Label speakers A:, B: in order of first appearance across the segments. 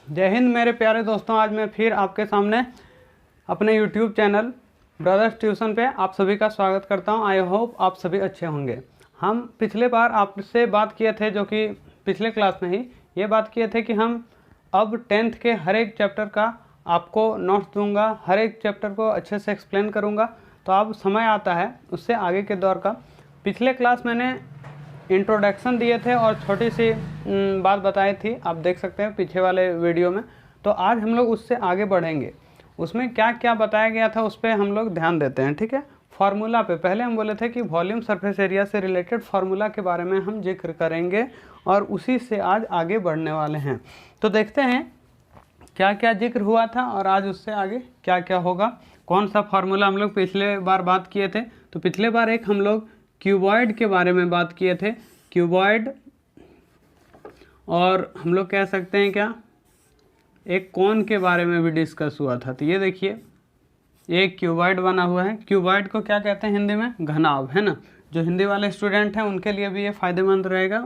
A: जय हिंद मेरे प्यारे दोस्तों। आज मैं फिर आपके सामने अपने YouTube चैनल ब्रदर्स ट्यूशन पे आप सभी का स्वागत करता हूं। आई होप आप सभी अच्छे होंगे। हम पिछले बार आपसे बात किए थे, जो कि पिछले क्लास में ही ये बात किए थे कि हम अब 10th के हर एक चैप्टर का आपको नोट्स दूंगा, हर एक चैप्टर को अच्छे से एक्सप्लेन करूंगा। तो अब समय आता है उससे आगे के दौर का। पिछले क्लास मैंने इंट्रोडक्शन दिए थे और छोटी सी बात बताई थी, आप देख सकते हैं पीछे वाले वीडियो में। तो आज हम लोग उससे आगे बढ़ेंगे। उसमें क्या क्या बताया गया था उस पर हम लोग ध्यान देते हैं, ठीक है। फार्मूला पे पहले हम बोले थे कि वॉल्यूम सरफेस एरिया से रिलेटेड फार्मूला के बारे में हम जिक्र करेंगे और उसी से आज आगे बढ़ने वाले हैं। तो देखते हैं क्या क्या जिक्र हुआ था और आज उससे आगे क्या क्या होगा। कौन सा फार्मूला हम लोग पिछले बार बात किए थे। तो पिछले बार एक हम लोग क्यूबॉइड के बारे में बात किए थे, क्यूबॉइड, और हम लोग कह सकते हैं क्या, एक कोन के बारे में भी डिस्कस हुआ था। तो ये देखिए एक क्यूबॉइड बना हुआ है। क्यूबॉइड को क्या कहते हैं हिंदी में? घनाभ, है ना। जो हिंदी वाले स्टूडेंट हैं उनके लिए भी ये फ़ायदेमंद रहेगा।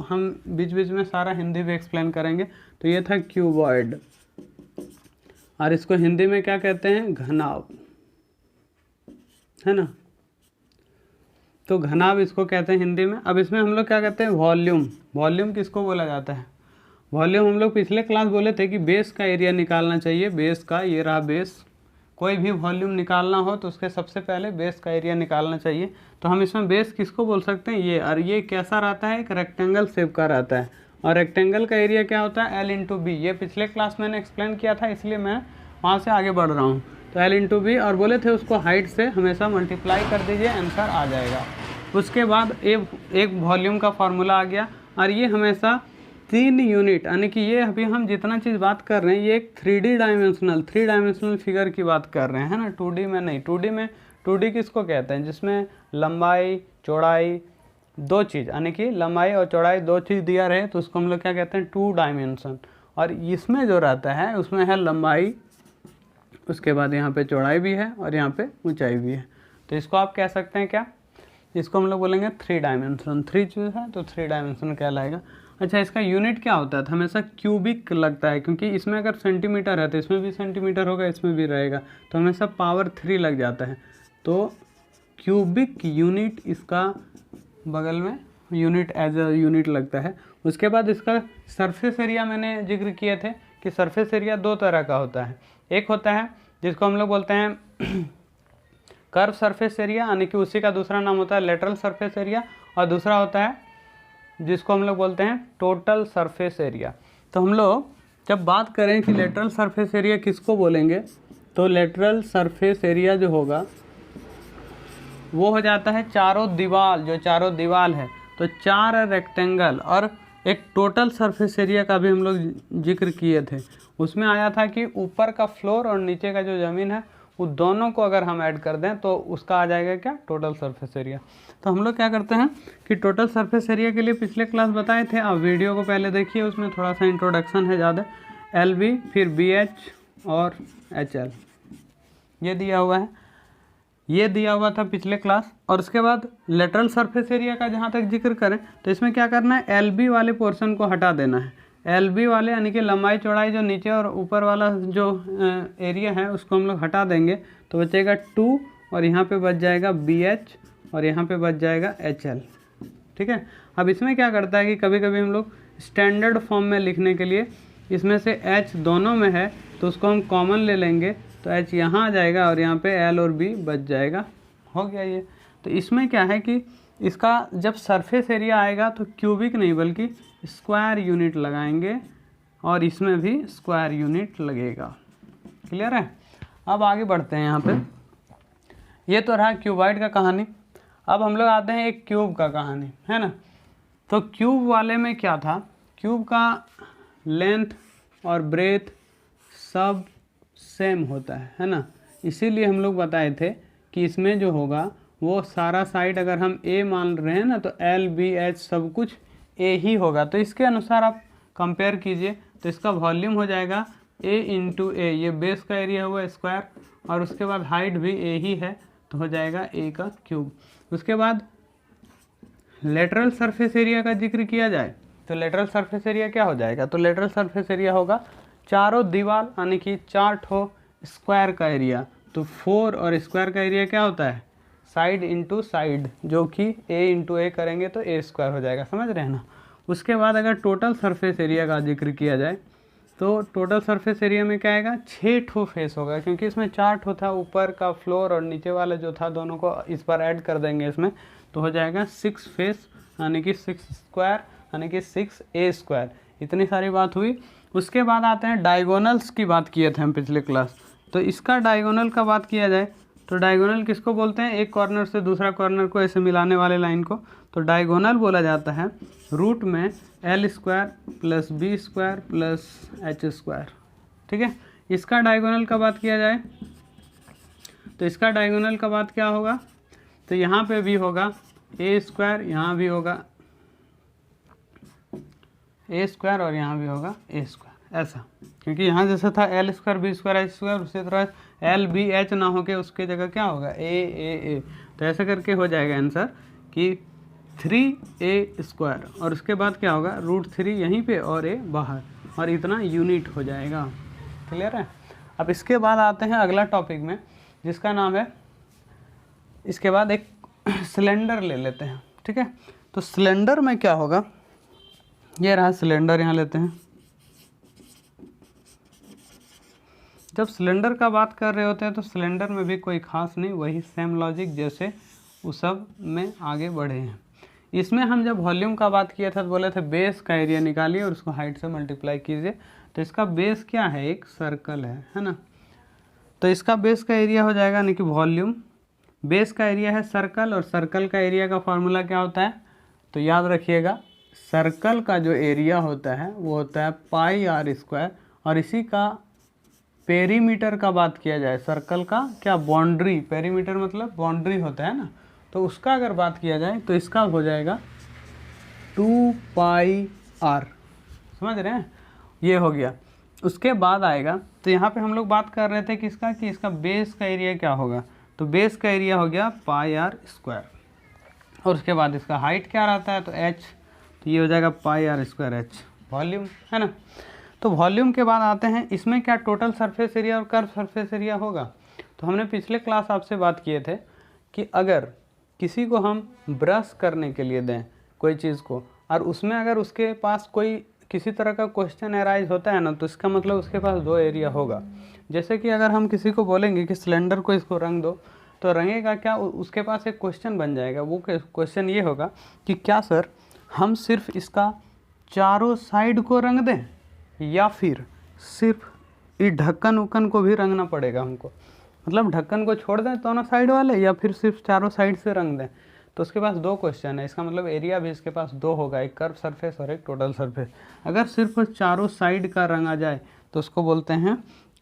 A: हम बीच बीच में सारा हिंदी भी एक्सप्लेन करेंगे। तो ये था क्यूबॉइड और इसको हिंदी में क्या कहते हैं? घनाभ, है ना। तो घनाभ इसको कहते हैं हिंदी में। अब इसमें हम लोग क्या कहते हैं? वॉल्यूम। वॉल्यूम किसको बोला जाता है? वॉल्यूम हम लोग पिछले क्लास बोले थे कि बेस का एरिया निकालना चाहिए। बेस का, ये रहा बेस। कोई भी वॉल्यूम निकालना हो तो उसके सबसे पहले बेस का एरिया निकालना चाहिए। तो हम इसमें बेस किसको बोल सकते हैं? ये। और ये कैसा रहता है? एक रेक्टेंगल शेप का रहता है। और रेक्टेंगल का एरिया क्या होता है? L/B। ये पिछले क्लास मैंने एक्सप्लेन किया था, इसलिए मैं वहाँ से आगे बढ़ रहा हूँ। तो L/B, और बोले थे उसको हाइट से हमेशा मल्टीप्लाई कर दीजिए, आंसर आ जाएगा। उसके बाद एक वॉल्यूम का फार्मूला आ गया, और ये हमेशा 3 यूनिट, यानी कि ये अभी हम जितना चीज़ बात कर रहे हैं ये एक 3 डायमेंशनल फिगर की बात कर रहे हैं, है ना। 2D में नहीं। 2D किसको कहते हैं? जिसमें लंबाई चौड़ाई दो चीज़, यानी कि लंबाई और चौड़ाई दो चीज़ दिया रहे तो उसको हम लोग क्या कहते हैं? 2 डायमेंशन। और इसमें जो रहता है उसमें है लंबाई, उसके बाद यहाँ पे चौड़ाई भी है और यहाँ पे ऊंचाई भी है। तो इसको आप कह सकते हैं क्या? इसको हम लोग बोलेंगे 3 डायमेंशन। 3 चीज़ है तो 3 डायमेंशन कहलाएगा। अच्छा, इसका यूनिट क्या होता है? तो हमेशा क्यूबिक लगता है, क्योंकि इसमें अगर सेंटीमीटर है तो इसमें भी सेंटीमीटर होगा, इसमें भी रहेगा, तो हमेशा पावर 3 लग जाता है। तो क्यूबिक यूनिट इसका बगल में यूनिट एज अ यूनिट लगता है। उसके बाद इसका सरफेस एरिया मैंने जिक्र किए थे कि सरफेस एरिया 2 तरह का होता है। एक होता है जिसको हम लोग बोलते हैं कर्व सरफेस एरिया, यानी कि उसी का दूसरा नाम होता है लेटरल सरफेस एरिया, और दूसरा होता है जिसको हम लोग बोलते हैं टोटल सरफेस एरिया। तो हम लोग जब बात करें कि लेटरल सरफेस एरिया किसको बोलेंगे, तो लेटरल सरफेस एरिया जो होगा वो हो जाता है चारों दीवार, जो चारों दीवार है तो 4 रेक्टेंगल। और एक टोटल सरफेस एरिया का भी हम लोग जिक्र किए थे। उसमें आया था कि ऊपर का फ्लोर और नीचे का जो ज़मीन है वो दोनों को अगर हम ऐड कर दें तो उसका आ जाएगा क्या? Total surface area. तो हम लोग क्या करते हैं कि टोटल सरफेस एरिया के लिए पिछले क्लास बताए थे, आप वीडियो को पहले देखिए, उसमें थोड़ा सा इंट्रोडक्शन है ज़्यादा। LB, फिर BH और HL ये दिया हुआ है, ये दिया हुआ था पिछले क्लास। और उसके बाद लेटरल सरफेस एरिया का जहाँ तक जिक्र करें तो इसमें क्या करना है? LB वाले पोर्शन को हटा देना है। LB वाले यानी कि लंबाई चौड़ाई जो नीचे और ऊपर वाला जो एरिया है उसको हम लोग हटा देंगे, तो बचेगा 2, और यहाँ पे बच जाएगा BH, और यहाँ पे बच जाएगा HL, ठीक है। अब इसमें क्या करता है कि कभी कभी हम लोग स्टैंडर्ड फॉर्म में लिखने के लिए इसमें से H दोनों में है तो उसको हम कॉमन ले लेंगे, तो H यहाँ आ जाएगा और यहाँ पे L और B बच जाएगा। हो गया ये। तो इसमें क्या है कि इसका जब सरफेस एरिया आएगा तो क्यूबिक नहीं बल्कि स्क्वायर यूनिट लगाएंगे, और इसमें भी स्क्वायर यूनिट लगेगा। क्लियर है? अब आगे बढ़ते हैं। यहाँ पे ये तो रहा क्यूबॉइड का कहानी। अब हम लोग आते हैं एक क्यूब का कहानी, है ना। तो क्यूब वाले में क्या था? क्यूब का लेंथ और ब्रेथ सब सेम होता है ना। इसीलिए हम लोग बताए थे कि इसमें जो होगा वो सारा साइड अगर हम A मान रहे हैं ना तो LBH सब कुछ A ही होगा। तो इसके अनुसार आप कंपेयर कीजिए तो इसका वॉल्यूम हो जाएगा A/A। ये बेस का एरिया हुआ स्क्वायर, और उसके बाद हाइट भी A ही है तो हो जाएगा A का क्यूब। उसके बाद लेटरल सरफेस एरिया का जिक्र किया जाए तो लेटरल सरफेस एरिया क्या हो जाएगा? तो लेटरल सरफेस एरिया होगा चारों दीवार यानी कि 4 ठो स्क्वायर का एरिया, तो 4 और स्क्वायर का एरिया क्या होता है, साइड इंटू साइड, जो कि a इंटू ए करेंगे तो a स्क्वायर हो जाएगा, समझ रहे हैं ना। उसके बाद अगर टोटल सरफेस एरिया का जिक्र किया जाए तो टोटल सरफेस एरिया में क्या आएगा, 6 ठो फेस होगा, क्योंकि इसमें 4 ठो था, ऊपर का फ्लोर और नीचे वाला जो था दोनों को इस पर ऐड कर देंगे इसमें, तो हो जाएगा 6 फेस यानी कि 6 स्क्वायर यानी कि 6a स्क्वायर। इतनी सारी बात हुई। उसके बाद आते हैं डायगोनल्स की बात किए थे हम पिछले क्लास, तो इसका डायगोनल का बात किया जाए तो डायगोनल किसको बोलते हैं, एक कॉर्नर से दूसरा कॉर्नर को ऐसे मिलाने वाले लाइन को, तो डायगोनल बोला जाता है रूट में l square plus b square plus h square. ठीक है, इसका डायगोनल का बात किया जाए तो इसका डायगोनल का बात क्या होगा, तो यहाँ पे भी होगा ए स्क्वायर, यहाँ भी होगा ए स्क्वायर और यहाँ भी होगा ए स्क्वायर, ऐसा, क्योंकि यहाँ जैसा था l square b square h square, उसी तरह एल बी एच ना होके उसके जगह क्या होगा ए, तो ऐसा करके हो जाएगा आंसर कि 3a स्क्वायर, और उसके बाद क्या होगा √3 यहीं पे और a बाहर, और इतना यूनिट हो जाएगा। क्लियर है। अब इसके बाद आते हैं अगला टॉपिक में, जिसका नाम है, इसके बाद एक सिलेंडर ले लेते हैं। ठीक है, तो सिलेंडर में क्या होगा, ये रहा सिलेंडर, यहाँ लेते हैं। जब सिलेंडर का बात कर रहे होते हैं तो सिलेंडर में भी कोई खास नहीं, वही सेम लॉजिक जैसे उस सब में आगे बढ़े हैं। इसमें हम जब वॉल्यूम का बात किया था तो बोले थे बेस का एरिया निकालिए और उसको हाइट से मल्टीप्लाई कीजिए, तो इसका बेस क्या है, एक सर्कल है ना, तो इसका बेस का एरिया हो जाएगा यानी कि वॉल्यूम, बेस का एरिया है सर्कल, और सर्कल का एरिया का फॉर्मूला क्या होता है, तो याद रखिएगा सर्कल का जो एरिया होता है वो होता है पाई आर स्क्वायर, और इसी का पेरीमीटर का बात किया जाए, सर्कल का क्या बाउंड्री, पेरीमीटर मतलब बाउंड्री होता है ना, तो उसका अगर बात किया जाए तो इसका हो जाएगा 2 पाई आर, समझ रहे हैं, ये हो गया। उसके बाद आएगा, तो यहाँ पे हम लोग बात कर रहे थे किसका, कि इसका बेस का एरिया क्या होगा, तो बेस का एरिया हो गया पाई आर स्क्वायर, और उसके बाद इसका हाइट क्या रहता है, तो h, तो ये हो जाएगा पाई आर स्क्वायर h, वॉल्यूम है ना। तो वॉल्यूम के बाद आते हैं, इसमें क्या टोटल सरफेस एरिया और कर्व सरफेस एरिया होगा, तो हमने पिछले क्लास आपसे बात किए थे कि अगर किसी को हम ब्रश करने के लिए दें कोई चीज़ को, और उसमें अगर उसके पास कोई किसी तरह का क्वेश्चन अराइज होता है ना, तो इसका मतलब उसके पास 2 एरिया होगा। जैसे कि अगर हम किसी को बोलेंगे कि सिलेंडर को इसको रंग दो, तो रंगेगा क्या, उसके पास एक क्वेश्चन बन जाएगा। वो क्वेश्चन ये होगा कि क्या सर हम सिर्फ इसका चारों साइड को रंग दें, या फिर सिर्फ इस ढक्कन उक्कन को भी रंगना पड़ेगा हमको, मतलब ढक्कन को छोड़ दें दोनों साइड वाले, या फिर सिर्फ चारों साइड से रंग दें। तो उसके पास 2 क्वेश्चन है, इसका मतलब एरिया भी इसके पास 2 होगा, एक कर्व सरफेस और एक टोटल सरफेस। अगर सिर्फ चारों साइड का रंगा जाए तो उसको बोलते हैं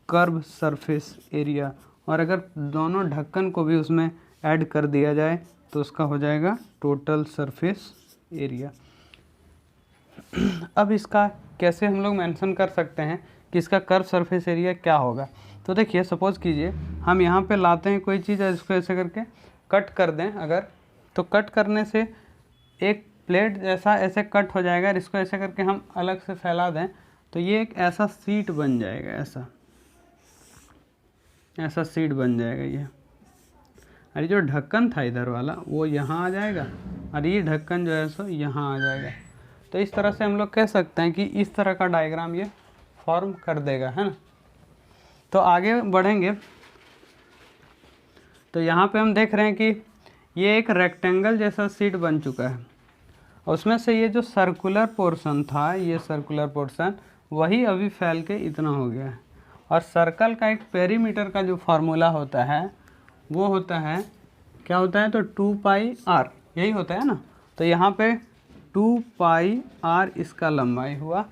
A: कर्व सरफेस एरिया, और अगर दोनों ढक्कन को भी उसमें ऐड कर दिया जाए तो उसका हो जाएगा टोटल सरफेस एरिया। अब इसका कैसे हम लोग मेंशन कर सकते हैं कि इसका कर्व सरफेस एरिया क्या होगा, तो देखिए सपोज़ कीजिए हम यहाँ पे लाते हैं कोई चीज़ है, इसको ऐसे करके कट कर दें अगर, तो कट करने से एक प्लेट जैसा ऐसे कट हो जाएगा, और इसको ऐसे करके हम अलग से फैला दें तो ये एक ऐसा सीट बन जाएगा, ऐसा सीट बन जाएगा ये, और जो ढक्कन था इधर वाला वो यहाँ आ जाएगा, और ये ढक्कन जो है सो यहाँ आ जाएगा। तो इस तरह से हम लोग कह सकते हैं कि इस तरह का डायग्राम ये फॉर्म कर देगा, है ना। तो आगे बढ़ेंगे तो यहाँ पे हम देख रहे हैं कि ये एक रेक्टेंगल जैसा सीट बन चुका है, और उसमें से ये जो सर्कुलर पोर्शन था, ये सर्कुलर पोर्शन वही अभी फैल के इतना हो गया है। और सर्कल का एक पेरीमीटर का जो फार्मूला होता है वो होता है, क्या होता है, तो 2 पाई आर, यही होता है ना। तो यहाँ पे 2 पाई आर इसका लंबाई हुआ,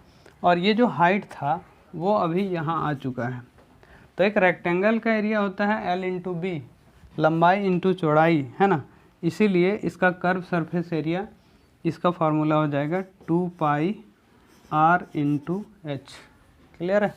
A: और ये जो हाइट था वो अभी यहाँ आ चुका है। तो एक रेक्टेंगल का एरिया होता है L इंटू बी, लंबाई इंटू चौड़ाई, है ना, इसीलिए इसका कर्व सरफेस एरिया, इसका फार्मूला हो जाएगा 2 pi are into H. Clear है।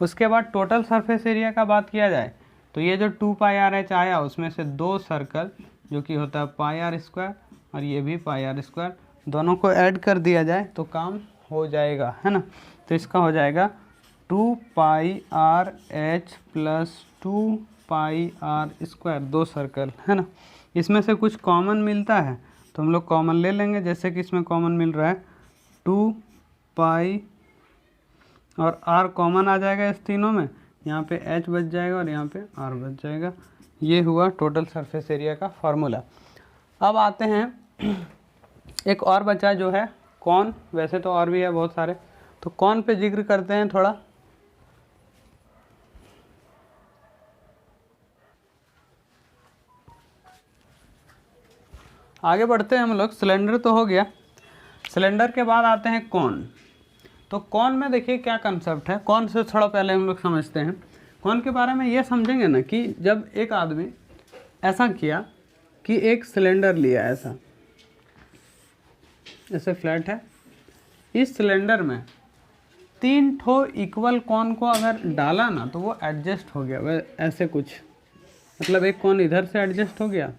A: उसके बाद टोटल सरफेस एरिया का बात किया जाए तो ये जो 2 पाई आर एच आया, उसमें से 2 सर्कल जो कि होता है पाई आर स्क्वायर, और ये भी पाई आर स्क्वायर, दोनों को ऐड कर दिया जाए तो काम हो जाएगा, है ना। तो इसका हो जाएगा 2 pi R H plus 2 pi R square, 2 circle है ना। इसमें से कुछ कॉमन मिलता है तो हम लोग कॉमन ले लेंगे, जैसे कि इसमें कॉमन मिल रहा है 2 पाई और r कॉमन आ जाएगा इस तीनों में, यहाँ पे h बच जाएगा और यहाँ पे r बच जाएगा। ये हुआ टोटल सरफेस एरिया का फार्मूला। अब आते हैं एक और बचा जो है कौन, वैसे तो और भी है बहुत सारे, तो कौन पे जिक्र करते हैं थोड़ा। आगे बढ़ते हैं हम लोग। सिलेंडर तो हो गया, सिलेंडर के बाद आते हैं कौन। तो कौन में देखिए क्या कंसेप्ट है, कौन से थोड़ा पहले हम लोग समझते हैं। कौन के बारे में ये समझेंगे ना कि जब एक आदमी ऐसा किया कि एक सिलेंडर लिया ऐसा, ऐसे फ्लैट है, इस सिलेंडर में 3 ठो इक्वल कौन को अगर डाला ना तो वो एडजस्ट हो गया, वह ऐसे कुछ, मतलब एक कौन इधर से एडजस्ट हो गया,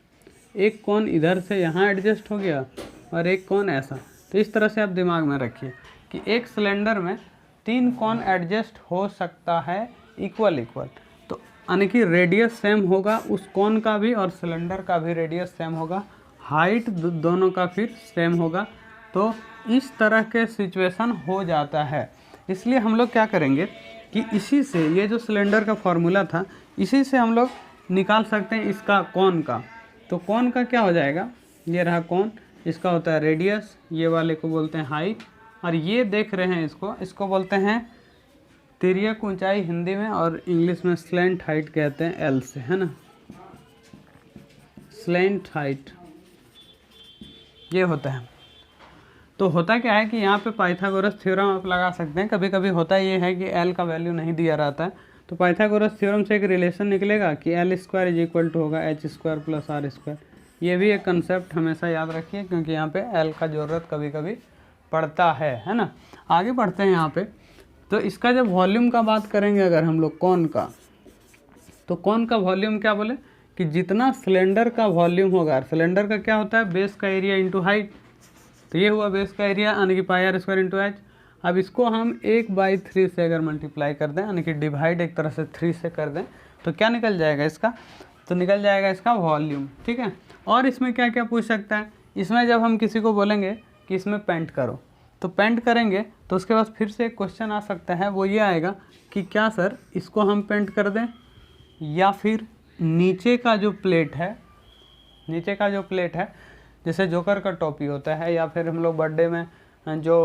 A: एक कौन इधर से यहाँ एडजस्ट हो गया और एक कौन ऐसा। तो इस तरह से आप दिमाग में रखिए कि एक सिलेंडर में 3 कौन एडजस्ट हो सकता है इक्वल इक्वल, तो यानी कि रेडियस सेम होगा उस कौन का भी और सिलेंडर का भी रेडियस सेम होगा, हाइट दोनों का फिर सेम होगा। तो इस तरह के सिचुएशन हो जाता है। इसलिए हम लोग क्या करेंगे कि इसी से, ये जो सिलेंडर का फॉर्मूला था, इसी से हम लोग निकाल सकते हैं इसका कौन का। तो कौन का क्या हो जाएगा, ये रहा कौन, इसका होता है रेडियस, ये वाले को बोलते हैं हाइट, और ये देख रहे हैं इसको बोलते हैं तिर्यक ऊंचाई हिंदी में, और इंग्लिश में स्लैंट हाइट कहते हैं एल से, है ना, स्लैंट हाइट ये होता है। तो होता क्या है कि यहाँ पे पाइथागोरस थ्योरम आप लगा सकते हैं। कभी कभी होता ये है कि एल का वैल्यू नहीं दिया रहता है, तो पाइथागोरस थ्योरम से एक रिलेशन निकलेगा कि L square is equal to होगा H square plus R square. ये भी एक कंसेप्ट हमेशा याद रखिए, क्योंकि यहाँ पे एल का ज़रूरत कभी कभी पड़ता है ना। आगे बढ़ते हैं यहाँ पे। तो इसका जब वॉल्यूम का बात करेंगे अगर हम लोग कौन का, तो कौन का वॉल्यूम क्या बोले कि जितना सिलेंडर का वॉल्यूम होगा, सिलेंडर का क्या होता है बेस का एरिया इंटू हाइट, तो ये हुआ बेस का एरिया यानी कि पाई आर स्क्वायर इंटू एच। अब इसको हम 1/3 से अगर मल्टीप्लाई कर दें, यानी कि डिवाइड एक तरह से 3 से कर दें, तो क्या निकल जाएगा इसका, तो निकल जाएगा इसका वॉल्यूम। ठीक है। और इसमें क्या क्या पूछ सकता है, इसमें जब हम किसी को बोलेंगे कि इसमें पेंट करो, तो पेंट करेंगे तो उसके बाद फिर से एक क्वेश्चन आ सकता है, वो ये आएगा कि क्या सर इसको हम पेंट कर दें या फिर नीचे का जो प्लेट है, नीचे का जो प्लेट है जैसे जोकर का टोपी होता है, या फिर हम लोग बर्थडे में जो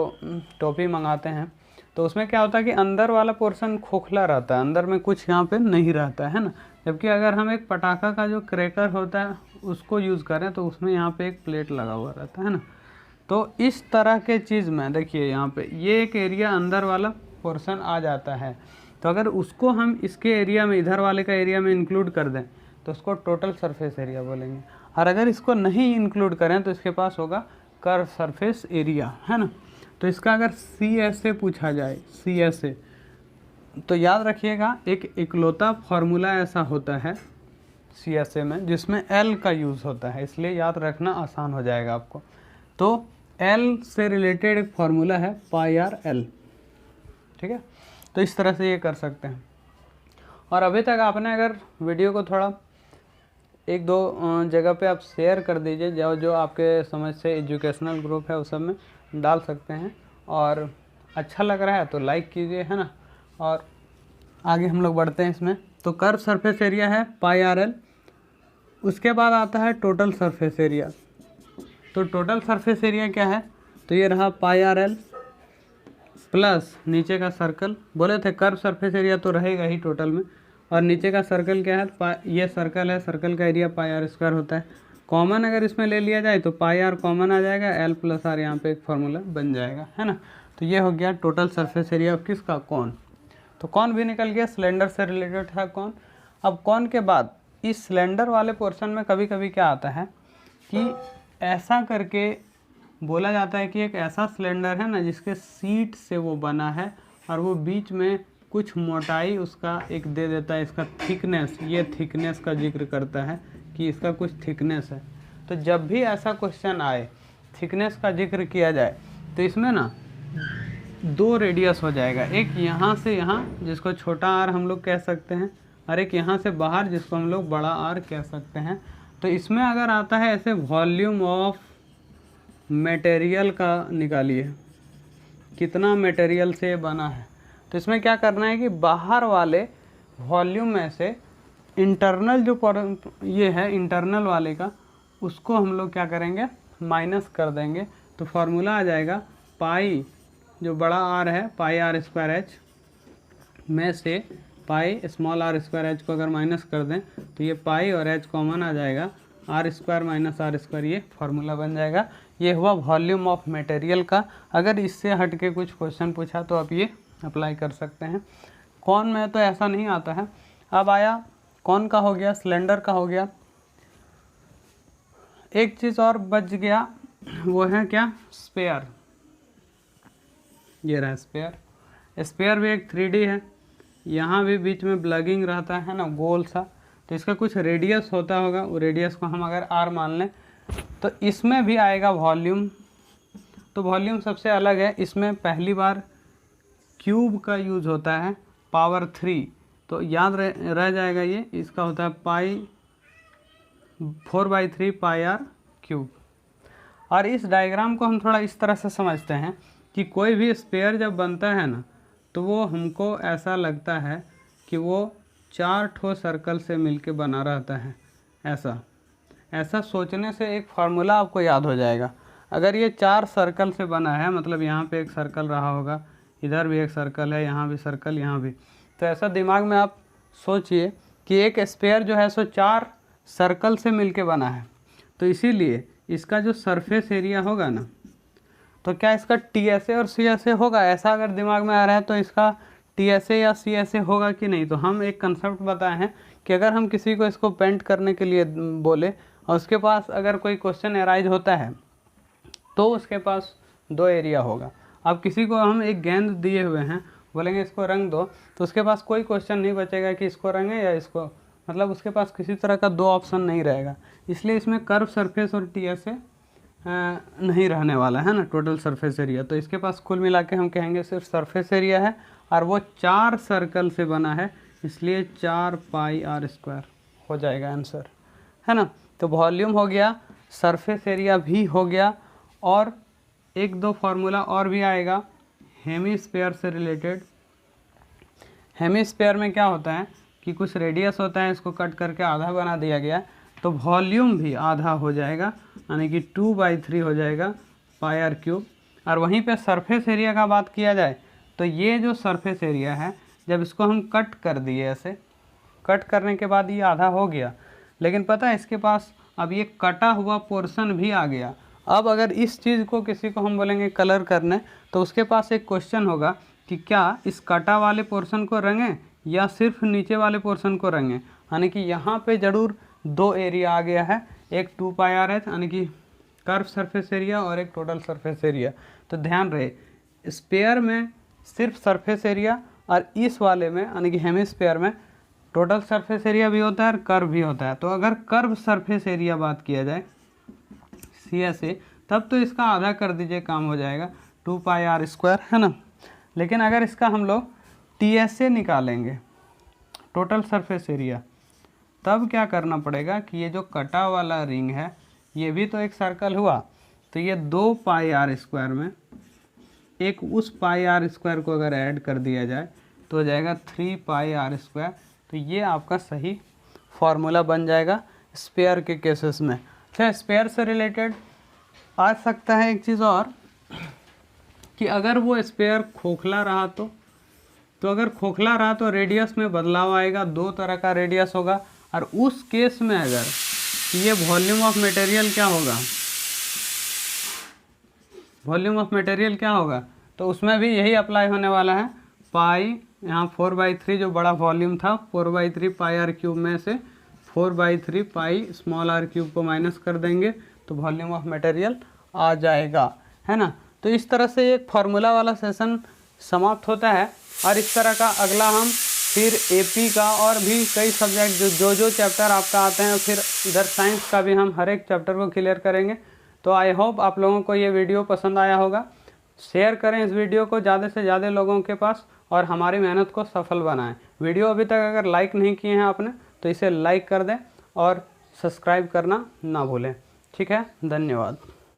A: टोपी मंगाते हैं, तो उसमें क्या होता है कि अंदर वाला पोर्शन खोखला रहता है, अंदर में कुछ यहाँ पे नहीं रहता है ना। जबकि अगर हम एक पटाखा का जो क्रैकर होता है उसको यूज़ करें तो उसमें यहाँ पे एक प्लेट लगा हुआ रहता है ना। तो इस तरह के चीज़ में देखिए यहाँ पे ये एक एरिया अंदर वाला पोर्शन आ जाता है, तो अगर उसको हम इसके एरिया में, इधर वाले का एरिया में इंक्लूड कर दें तो उसको टोटल सरफेस एरिया बोलेंगे। और अगर इसको नहीं इंक्लूड करें तो इसके पास होगा कर्व सरफेस एरिया, है ना। तो इसका अगर CSA पूछा जाए, CSA, तो याद रखिएगा एक इकलौता फार्मूला ऐसा होता है CSA में जिसमें L का यूज़ होता है, इसलिए याद रखना आसान हो जाएगा आपको। तो L से रिलेटेड एक फार्मूला है पाई आर एल, ठीक है। तो इस तरह से ये कर सकते हैं। और अभी तक आपने अगर वीडियो को थोड़ा 1-2 जगह पे आप शेयर कर दीजिए, जो आपके समझ से एजुकेशनल ग्रुप है उस सब में डाल सकते हैं, और अच्छा लग रहा है तो लाइक कीजिए, है ना। और आगे हम लोग बढ़ते हैं इसमें। तो कर्व सरफेस एरिया है पाई आर एल, उसके बाद आता है टोटल सरफेस एरिया। तो टोटल सरफेस एरिया क्या है, तो ये रहा पाई आर एल प्लस नीचे का सर्कल, बोले थे कर्व सरफेस एरिया तो रहेगा ही टोटल में, और नीचे का सर्कल क्या है, ये सर्कल है, सर्कल का एरिया पाई आर स्क्वायर होता है। कॉमन अगर इसमें ले लिया जाए तो पाई आर कॉमन आ जाएगा, एल प्लस आर यहाँ पे एक फार्मूला बन जाएगा, है ना। तो ये हो गया टोटल सरफेस एरिया किसका, कौन। तो कौन भी निकल गया, सिलेंडर से रिलेटेड था कौन। अब कौन के बाद इस सिलेंडर वाले पोर्शन में कभी कभी क्या आता है कि ऐसा करके बोला जाता है कि एक ऐसा सिलेंडर है ना जिसके सीट से वो बना है, और वो बीच में कुछ मोटाई उसका एक दे देता है, इसका थिकनेस, ये थिकनेस का जिक्र करता है कि इसका कुछ थिकनेस है। तो जब भी ऐसा क्वेश्चन आए, थिकनेस का जिक्र किया जाए, तो इसमें ना दो रेडियस हो जाएगा, एक यहाँ से यहाँ जिसको छोटा आर हम लोग कह सकते हैं, और एक यहाँ से बाहर जिसको हम लोग बड़ा आर कह सकते हैं। तो इसमें अगर आता है ऐसे वॉल्यूम ऑफ मटेरियल का निकालिए, कितना मटेरियल से बना है। तो इसमें क्या करना है कि बाहर वाले वॉल्यूम में से इंटरनल जो ये है इंटरनल वाले का, उसको हम लोग क्या करेंगे, माइनस कर देंगे। तो फार्मूला आ जाएगा पाई जो बड़ा आर है, पाई आर स्क्वायर एच में से pi small r square h को अगर माइनस कर दें तो ये पाई और एच कॉमन आ जाएगा, r square minus r square, ये फार्मूला बन जाएगा। ये हुआ वॉल्यूम ऑफ मटेरियल का। अगर इससे हट के कुछ क्वेश्चन पूछा तो आप ये अप्लाई कर सकते हैं। कौन में तो ऐसा नहीं आता है। अब आया कौन का हो गया, सिलेंडर का हो गया। एक चीज़ और बच गया, वो है क्या, स्पेयर। ये रहा स्पेयर। स्पेयर भी एक 3D है, यहाँ भी बीच में ब्लगिंग रहता है ना, गोल सा, तो इसका कुछ रेडियस होता होगा, वो रेडियस को हम अगर r मान लें तो इसमें भी आएगा वॉल्यूम। तो वॉल्यूम सबसे अलग है, इसमें पहली बार क्यूब का यूज होता है, पावर 3, तो याद रह जाएगा ये, इसका होता है पाई 4/3 पाई आर क्यूब। और इस डायग्राम को हम थोड़ा इस तरह से समझते हैं कि कोई भी स्पेयर जब बनता है ना, तो वो हमको ऐसा लगता है कि वो 4 ठो सर्कल से मिलके बना रहता है। ऐसा सोचने से एक फार्मूला आपको याद हो जाएगा। अगर ये 4 सर्कल से बना है, मतलब यहाँ पे एक सर्कल रहा होगा, इधर भी एक सर्कल है, यहाँ भी सर्कल, यहाँ भी, तो ऐसा दिमाग में आप सोचिए कि एक स्पेयर जो है सो 4 सर्कल से मिलके बना है। तो इसीलिए इसका जो सरफेस एरिया होगा ना, तो क्या इसका TSA और CSA होगा, ऐसा अगर दिमाग में आ रहा है तो इसका TSA या CSA होगा कि नहीं। तो हम एक कंसेप्ट बताए हैं कि अगर हम किसी को इसको पेंट करने के लिए बोले और उसके पास अगर कोई क्वेश्चन अराइज होता है तो उसके पास 2 एरिया होगा। अब किसी को हम एक गेंद दिए हुए हैं, बोलेंगे इसको रंग दो, तो उसके पास कोई क्वेश्चन नहीं बचेगा कि इसको रंगे या इसको, मतलब उसके पास किसी तरह का 2 ऑप्शन नहीं रहेगा। इसलिए इसमें कर्व सरफेस और TSA नहीं रहने वाला है ना, टोटल सरफेस एरिया। तो इसके पास कुल मिला के हम कहेंगे सिर्फ सरफेस एरिया है, और वो 4 सर्कल से बना है, इसलिए 4 पाई आर स्क्वायर हो जाएगा आंसर, है ना। तो वॉल्यूम हो गया, सरफेस एरिया भी हो गया, और 1-2 फार्मूला और भी आएगा हेमीस्फीयर से रिलेटेड। हेमीस्फीयर में क्या होता है कि कुछ रेडियस होता है, इसको कट करके आधा बना दिया गया, तो वॉल्यूम भी आधा हो जाएगा, यानी कि 2/3 हो जाएगा पाई आर क्यूब। और वहीं पे सरफेस एरिया का बात किया जाए तो ये जो सरफेस एरिया है, जब इसको हम कट कर दिए, ऐसे कट करने के बाद ये आधा हो गया, लेकिन पता है इसके पास अब ये कटा हुआ पोर्शन भी आ गया। अब अगर इस चीज़ को किसी को हम बोलेंगे कलर करने, तो उसके पास एक क्वेश्चन होगा कि क्या इस कटा वाले पोर्शन को रंगें या सिर्फ नीचे वाले पोर्शन को रंगें। यानी कि यहाँ पे ज़रूर 2 एरिया आ गया है, एक 2 पाई आर एच यानी कि कर्व सरफेस एरिया, और एक टोटल सरफेस एरिया। तो ध्यान रहे, स्पेयर में सिर्फ सरफेस एरिया, और इस वाले में यानी कि हेमीस्फीयर में टोटल सरफेस एरिया भी होता है और कर्व भी होता है। तो अगर कर्व सरफेस एरिया बात किया जाए CSA, तब तो इसका आधा कर दीजिए, काम हो जाएगा 2 पाई आर स्क्वायर, है ना। लेकिन अगर इसका हम लोग TSA निकालेंगे, टोटल सरफेस एरिया, तब क्या करना पड़ेगा कि ये जो कटा वाला रिंग है, ये भी तो एक सर्कल हुआ, तो ये 2 पाई आर स्क्वायर में एक उस पाई आर स्क्वायर को अगर ऐड कर दिया जाए तो हो जाएगा 3 पाई आर स्क्वायर। तो ये आपका सही फार्मूला बन जाएगा स्पेयर के केसेस में। अच्छा, स्पेयर से रिलेटेड आ सकता है एक चीज़ और कि अगर वो स्पेयर खोखला रहा तो अगर खोखला रहा तो रेडियस में बदलाव आएगा, 2 तरह का रेडियस होगा। और उस केस में अगर ये वॉल्यूम ऑफ मटेरियल क्या होगा, वॉल्यूम ऑफ मटेरियल क्या होगा, तो उसमें भी यही अप्लाई होने वाला है। पाई यहाँ 4/3 जो बड़ा वॉल्यूम था, 4/3 पाई आर क्यूब में से 4/3 पाई स्मॉल आर क्यूब को माइनस कर देंगे तो वॉल्यूम ऑफ मटेरियल आ जाएगा, है ना। तो इस तरह से एक फार्मूला वाला सेशन समाप्त होता है। और इस तरह का अगला हम फिर AP का और भी कई सब्जेक्ट जो चैप्टर आपका आते हैं, फिर इधर साइंस का भी हम हर एक चैप्टर को क्लियर करेंगे। तो आई होप आप लोगों को ये वीडियो पसंद आया होगा। शेयर करें इस वीडियो को ज़्यादा से ज़्यादा लोगों के पास और हमारी मेहनत को सफल बनाएं। वीडियो अभी तक अगर लाइक नहीं किए हैं आपने तो इसे लाइक कर दें और सब्सक्राइब करना ना भूलें। ठीक है, धन्यवाद।